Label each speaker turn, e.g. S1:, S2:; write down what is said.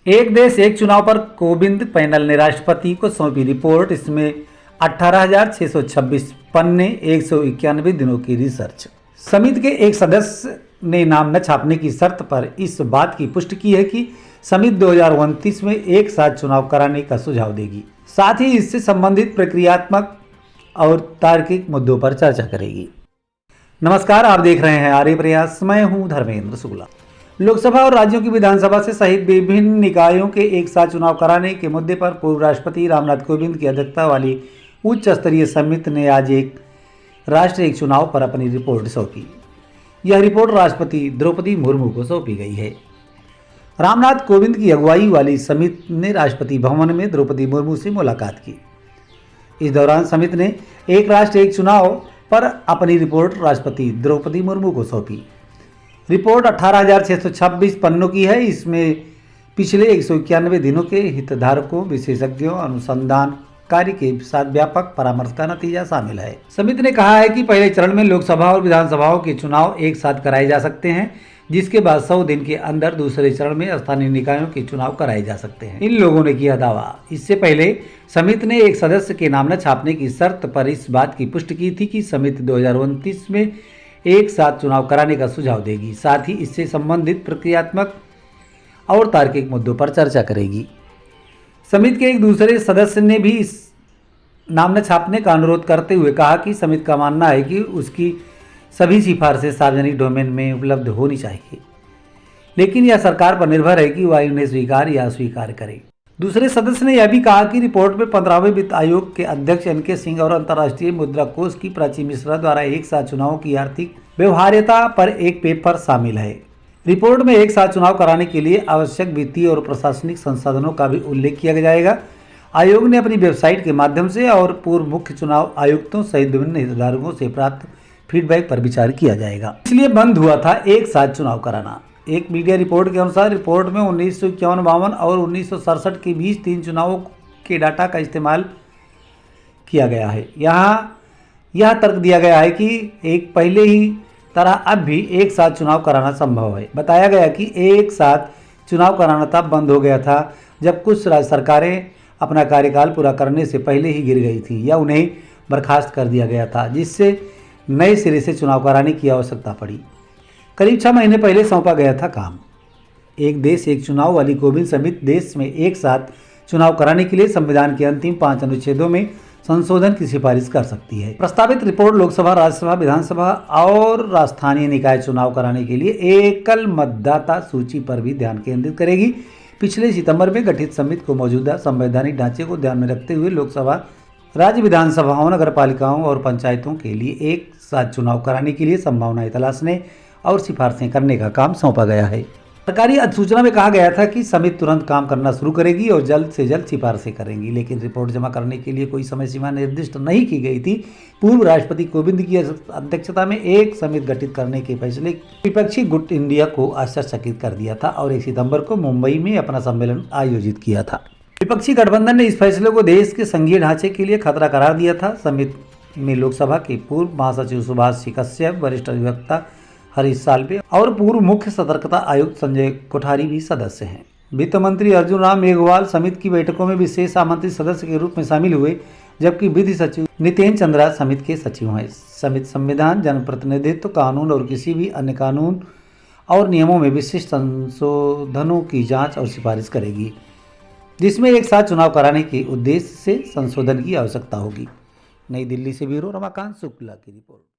S1: एक देश एक चुनाव पर कोविंद पैनल ने राष्ट्रपति को सौंपी रिपोर्ट। इसमें 18,626 पन्ने, 191 दिनों की रिसर्च। समिति के एक सदस्य ने नाम न छापने की शर्त पर इस बात की पुष्टि की है कि समिति 2029 में एक साथ चुनाव कराने का सुझाव देगी। साथ ही इससे संबंधित प्रक्रियात्मक और तार्किक मुद्दों पर चर्चा करेगी। नमस्कार, आप देख रहे हैं आर्य प्रयास। मैं हूं धर्मेंद्र शुक्ला। लोकसभा और राज्यों की विधानसभा से सहित विभिन्न निकायों के एक साथ चुनाव कराने के मुद्दे पर पूर्व राष्ट्रपति रामनाथ कोविंद की अध्यक्षता वाली उच्च स्तरीय समिति ने आज एक राष्ट्र एक चुनाव पर अपनी रिपोर्ट सौंपी। यह रिपोर्ट राष्ट्रपति द्रौपदी मुर्मू को सौंपी गई है। रामनाथ कोविंद की अगुवाई वाली समिति ने राष्ट्रपति भवन में द्रौपदी मुर्मू से मुलाकात की। इस दौरान समिति ने एक राष्ट्र एक चुनाव पर अपनी रिपोर्ट राष्ट्रपति द्रौपदी मुर्मू को सौंपी। रिपोर्ट 18,626 पन्नों की है। इसमें पिछले 191 दिनों के हितधारकों, विशेषज्ञों, अनुसंधान कार्य के साथ व्यापक परामर्श का नतीजा शामिल है। समिति ने कहा है कि पहले चरण में लोकसभा और विधानसभाओं के चुनाव एक साथ कराए जा सकते हैं, जिसके बाद 100 दिन के अंदर दूसरे चरण में स्थानीय निकायों के चुनाव कराए जा सकते हैं। इन लोगों ने किया दावा। इससे पहले समिति ने एक सदस्य के नाम न छापने की शर्त पर इस बात की पुष्टि की थी कि समिति 2029 में एक साथ चुनाव कराने का सुझाव देगी। साथ ही इससे संबंधित प्रक्रियात्मक और तार्किक मुद्दों पर चर्चा करेगी। समिति के एक दूसरे सदस्य ने भी इस नाम न छापने का अनुरोध करते हुए कहा कि समिति का मानना है कि उसकी सभी सिफारिशें सार्वजनिक डोमेन में उपलब्ध होनी चाहिए, लेकिन यह सरकार पर निर्भर है कि वह इन्हें स्वीकार या अस्वीकार करे। दूसरे सदस्य ने यह भी कहा कि रिपोर्ट में 15वें वित्त आयोग के अध्यक्ष एन.के. सिंह और अंतर्राष्ट्रीय मुद्रा कोष की प्राची मिश्रा द्वारा एक साथ चुनाव की आर्थिक व्यवहार्यता पर एक पेपर शामिल है। रिपोर्ट में एक साथ चुनाव कराने के लिए आवश्यक वित्तीय और प्रशासनिक संसाधनों का भी उल्लेख किया जाएगा। आयोग ने अपनी वेबसाइट के माध्यम से और पूर्व मुख्य चुनाव आयुक्तों सहित विभिन्न हितधारकों से प्राप्त फीडबैक पर विचार किया जाएगा। इसलिए बंद हुआ था एक साथ चुनाव कराना। एक मीडिया रिपोर्ट के अनुसार रिपोर्ट में 1951-52 और 1967 के बीच 3 चुनावों के डाटा का इस्तेमाल किया गया है। यहाँ यह तर्क दिया गया है कि एक पहले ही तरह अब भी एक साथ चुनाव कराना संभव है। बताया गया कि एक साथ चुनाव कराना तब बंद हो गया था जब कुछ राज्य सरकारें अपना कार्यकाल पूरा करने से पहले ही गिर गई थी या उन्हें बर्खास्त कर दिया गया था, जिससे नए सिरे से चुनाव कराने की आवश्यकता पड़ी। करीब 6 महीने पहले सौंपा गया था काम। एक देश एक चुनाव वाली कोविंद समिति देश में एक साथ चुनाव कराने के लिए संविधान के अंतिम 5 अनुच्छेदों में संशोधन की सिफारिश कर सकती है। प्रस्तावित रिपोर्ट लोकसभा, राज्यसभा, विधानसभा और स्थानीय निकाय चुनाव कराने के लिए एकल मतदाता सूची पर भी ध्यान केंद्रित करेगी। पिछले सितंबर में गठित समिति को मौजूदा संवैधानिक ढांचे को ध्यान में रखते हुए लोकसभा, राज्य विधानसभाओं, नगर पालिकाओं और पंचायतों के लिए एक साथ चुनाव कराने के लिए संभावनाएं तलाशने और सिफारिशें करने का काम सौंपा गया है। सरकारी अधिसूचना में कहा गया था कि समिति तुरंत काम करना शुरू करेगी और जल्द से जल्द सिफारिशें करेंगी, लेकिन रिपोर्ट जमा करने के लिए कोई समय सीमा निर्दिष्ट नहीं की गई थी। पूर्व राष्ट्रपति कोविंद की अध्यक्षता में एक समिति गठित करने के फैसले विपक्षी गुट इंडिया को आश्चर्यचकित कर दिया था और 1 सितंबर को मुंबई में अपना सम्मेलन आयोजित किया था। विपक्षी गठबंधन ने इस फैसले को देश के संघीय ढांचे के लिए खतरा करार दिया था। समिति में लोकसभा के पूर्व महासचिव सुभाष कश्यप, वरिष्ठ अधिवक्ता हरीश साल्वे और पूर्व मुख्य सतर्कता आयुक्त संजय कोठारी भी सदस्य हैं। वित्त मंत्री अर्जुन राम मेघवाल समिति की बैठकों में विशेष आमंत्रित सदस्य के रूप में शामिल हुए, जबकि विधि सचिव नितेन चंद्रा समिति के सचिव हैं। समिति संविधान, जनप्रतिनिधित्व कानून और किसी भी अन्य कानून और नियमों में विशिष्ट संशोधनों की जांच और सिफारिश करेगी, जिसमें एक साथ चुनाव कराने के उद्देश्य से संशोधन की आवश्यकता होगी। नई दिल्ली से ब्यूरो रमाकांत शुक्ला की रिपोर्ट।